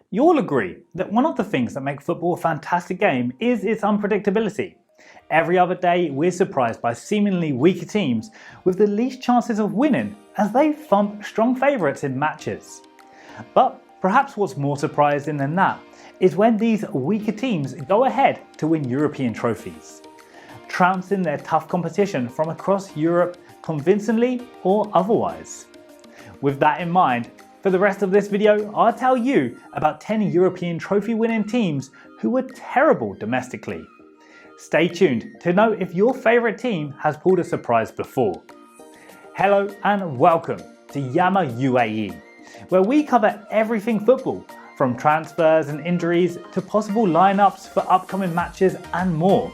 You'll agree that one of the things that make football a fantastic game is its unpredictability. Every other day we're surprised by seemingly weaker teams with the least chances of winning as they thump strong favourites in matches. But perhaps what's more surprising than that is when these weaker teams go ahead to win European trophies, trouncing their tough competition from across Europe convincingly or otherwise. With that in mind, for the rest of this video, I'll tell you about 10 European trophy winning teams who were terrible domestically. Stay tuned to know if your favourite team has pulled a surprise before. Hello and welcome to YAMA UAE, where we cover everything football, from transfers and injuries to possible lineups for upcoming matches and more.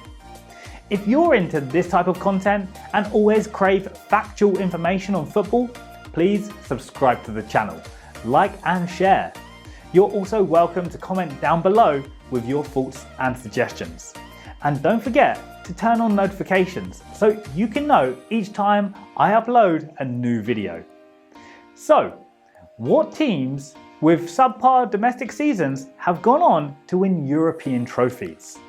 If you're into this type of content and always crave factual information on football, please subscribe to the channel, like and share. You're also welcome to comment down below with your thoughts and suggestions. And don't forget to turn on notifications so you can know each time I upload a new video. So, what teams with subpar domestic seasons have gone on to win European trophies?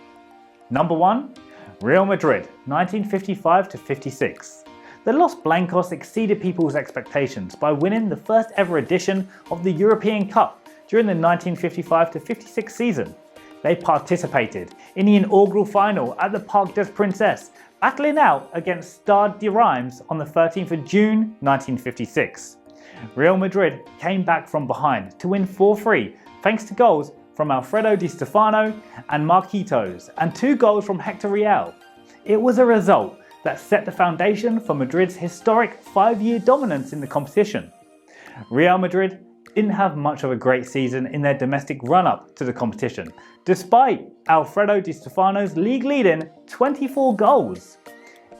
Number 1, Real Madrid, 1955-56. The Los Blancos exceeded people's expectations by winning the first ever edition of the European Cup during the 1955-56 season. They participated in the inaugural final at the Parc des Princes, battling out against Stade de Reims on the 13th of June 1956. Real Madrid came back from behind to win 4-3 thanks to goals from Alfredo Di Stefano and Marquitos and 2 goals from Hector Real. It was a result that set the foundation for Madrid's historic 5-year dominance in the competition. Real Madrid didn't have much of a great season in their domestic run-up to the competition, despite Alfredo Di Stefano's league-leading 24 goals.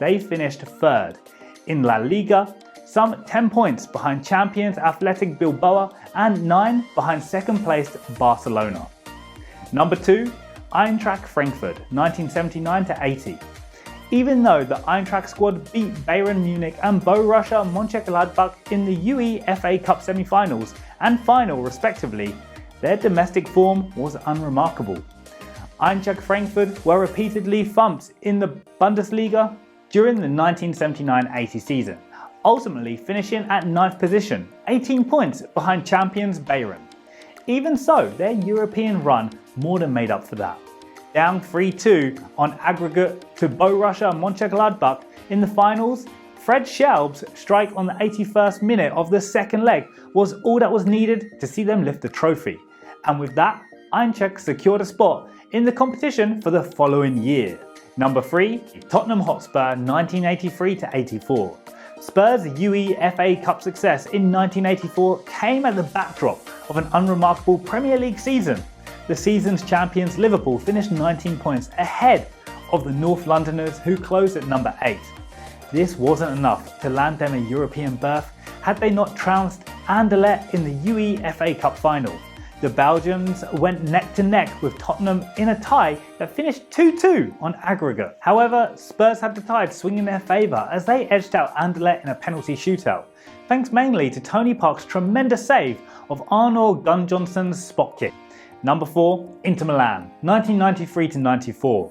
They finished 3rd in La Liga, some 10 points behind champions Athletic Bilbao and 9 behind second-placed Barcelona. Number 2, Eintracht Frankfurt, 1979-80. Even though the Eintracht squad beat Bayern Munich and Borussia Mönchengladbach in the UEFA Cup semi-finals and final respectively, their domestic form was unremarkable. Eintracht Frankfurt were repeatedly thumped in the Bundesliga during the 1979-80 season, ultimately finishing at 9th position, 18 points behind champions Bayern. Even so, their European run more than made up for that. Down 3-2 on aggregate to Borussia Mönchengladbach in the finals, Fred Schaub's strike on the 81st minute of the second leg was all that was needed to see them lift the trophy. And with that, Eintracht secured a spot in the competition for the following year. Number 3, Tottenham Hotspur, 1983-84. Spurs' UEFA Cup success in 1984 came at the backdrop of an unremarkable Premier League season. The season's champions Liverpool finished 19 points ahead of the North Londoners, who closed at number 8. This wasn't enough to land them a European berth had they not trounced Anderlecht in the UEFA Cup final. The Belgians went neck to neck with Tottenham in a tie that finished 2-2 on aggregate. However, Spurs had the tide swing in their favour as they edged out Anderlecht in a penalty shootout, thanks mainly to Tony Park's tremendous save of Arnold Gunnarsson's spot kick. Number 4, Inter Milan, 1993-94.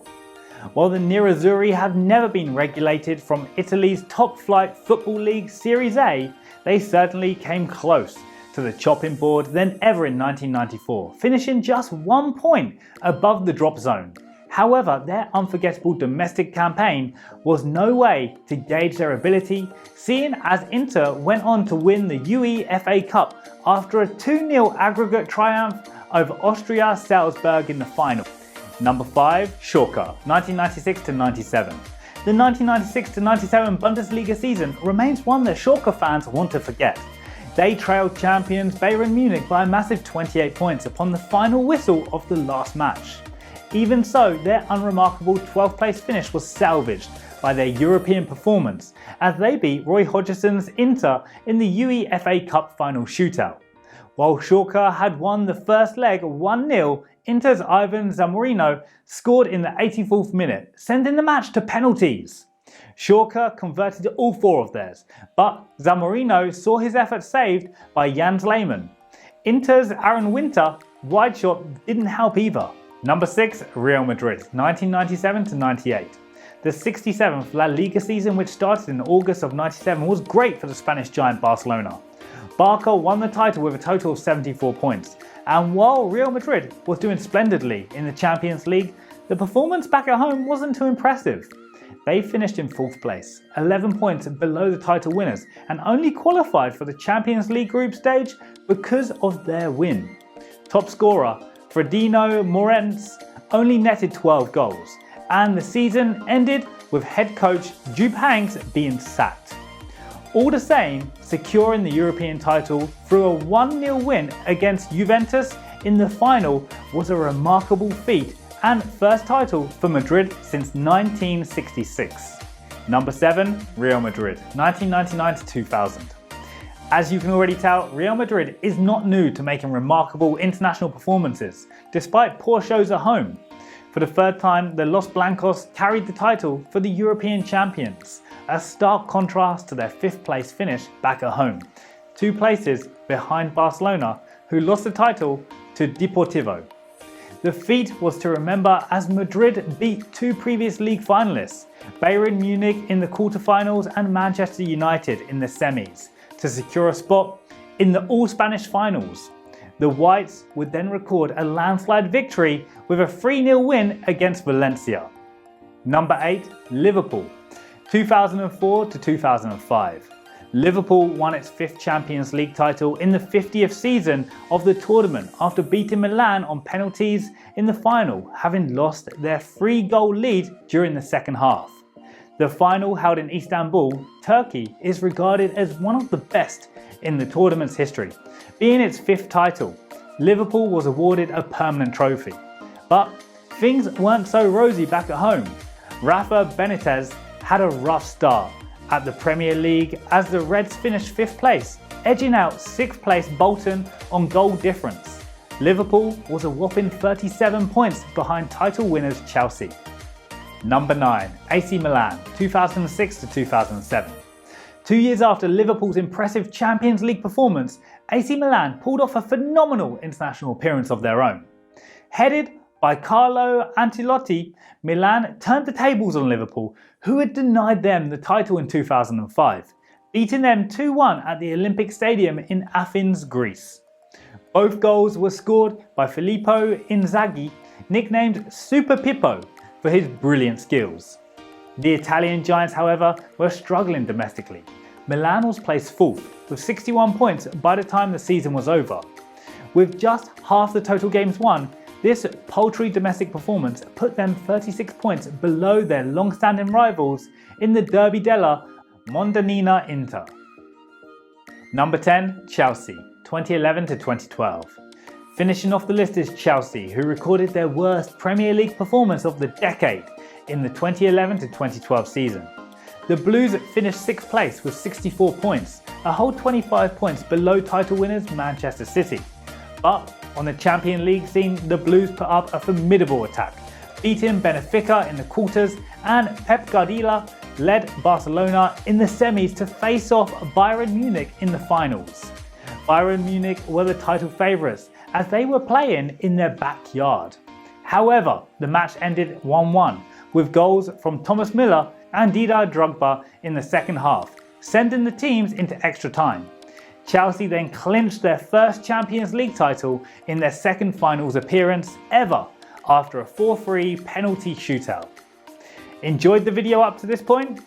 While the Nerazzurri have never been regulated from Italy's top-flight football league Serie A, they certainly came close to the chopping board than ever in 1994, finishing just 1 point above the drop zone. However, their unforgettable domestic campaign was no way to gauge their ability, seeing as Inter went on to win the UEFA Cup after a 2-0 aggregate triumph over Austria Salzburg in the final. Number 5, Schalke, 1996-97. The 1996-97 Bundesliga season remains one that Schalke fans want to forget. They trailed champions Bayern Munich by a massive 28 points upon the final whistle of the last match. Even so, their unremarkable 12th place finish was salvaged by their European performance as they beat Roy Hodgson's Inter in the UEFA Cup final shootout. While Schalke had won the first leg 1-0, Inter's Ivan Zamorino scored in the 84th minute, sending the match to penalties. Schalke converted all 4 of theirs, but Zamorino saw his effort saved by Jens Lehmann. Inter's Aaron Winter wide shot didn't help either. Number 6, Real Madrid, 1997 to 98. The 67th La Liga season, which started in August of 97, was great for the Spanish giant Barcelona. Barca won the title with a total of 74 points, and while Real Madrid was doing splendidly in the Champions League, the performance back at home wasn't too impressive. They finished in 4th place, 11 points below the title winners, and only qualified for the Champions League group stage because of their win. Top scorer Fredinho Morenz only netted 12 goals, and the season ended with head coach Jupp Heynckes being sacked. All the same, securing the European title through a 1-0 win against Juventus in the final was a remarkable feat and first title for Madrid since 1966. Number 7, Real Madrid, 1999 to 2000. As you can already tell, Real Madrid is not new to making remarkable international performances, despite poor shows at home. For the 3rd time, the Los Blancos carried the title for the European champions, a stark contrast to their 5th place finish back at home, 2 places behind Barcelona, who lost the title to Deportivo. The feat was to remember as Madrid beat 2 previous league finalists, Bayern Munich in the quarterfinals and Manchester United in the semis, to secure a spot in the all-Spanish finals. The Whites would then record a landslide victory with a 3-0 win against Valencia. Number 8, Liverpool, 2004 to 2005. Liverpool won its 5th Champions League title in the 50th season of the tournament after beating Milan on penalties in the final, having lost their 3-goal lead during the second half. The final, held in Istanbul, Turkey, is regarded as one of the best in the tournament's history. Being its 5th title, Liverpool was awarded a permanent trophy. But things weren't so rosy back at home. Rafa Benitez had a rough start at the Premier League as the Reds finished 5th place, edging out 6th place Bolton on goal difference. Liverpool was a whopping 37 points behind title winners Chelsea. Number 9, AC Milan, 2006 to 2007. 2 years after Liverpool's impressive Champions League performance, AC Milan pulled off a phenomenal international appearance of their own. Headed by Carlo Ancelotti, Milan turned the tables on Liverpool, who had denied them the title in 2005, beating them 2-1 at the Olympic Stadium in Athens, Greece. Both goals were scored by Filippo Inzaghi, nicknamed Super Pippo for his brilliant skills. The Italian giants, however, were struggling domestically. Milan was placed 4th with 61 points by the time the season was over. With just half the total games won, this paltry domestic performance put them 36 points below their long-standing rivals in the Derby della Madonnina Inter. Number 10, Chelsea, 2011 to 2012. Finishing off the list is Chelsea, who recorded their worst Premier League performance of the decade in the 2011 to 2012 season. The Blues finished 6th place with 64 points, a whole 25 points below title winners Manchester City. But on the Champions League scene, the Blues put up a formidable attack, beating Benfica in the quarters, and Pep Guardiola led Barcelona in the semis to face off Bayern Munich in the finals. Bayern Munich were the title favourites as they were playing in their backyard. However, the match ended 1-1 with goals from Thomas Müller and Didier Drogba in the second half, sending the teams into extra time. Chelsea then clinched their first Champions League title in their second finals appearance ever after a 4-3 penalty shootout. Enjoyed the video up to this point?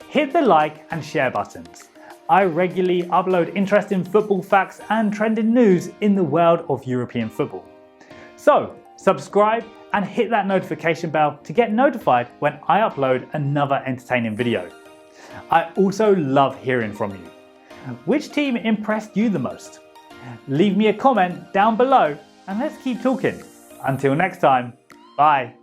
Hit the like and share buttons. I regularly upload interesting football facts and trending news in the world of European football. So, subscribe and hit that notification bell to get notified when I upload another entertaining video. I also love hearing from you. Which team impressed you the most? Leave me a comment down below and let's keep talking. Until next time, bye.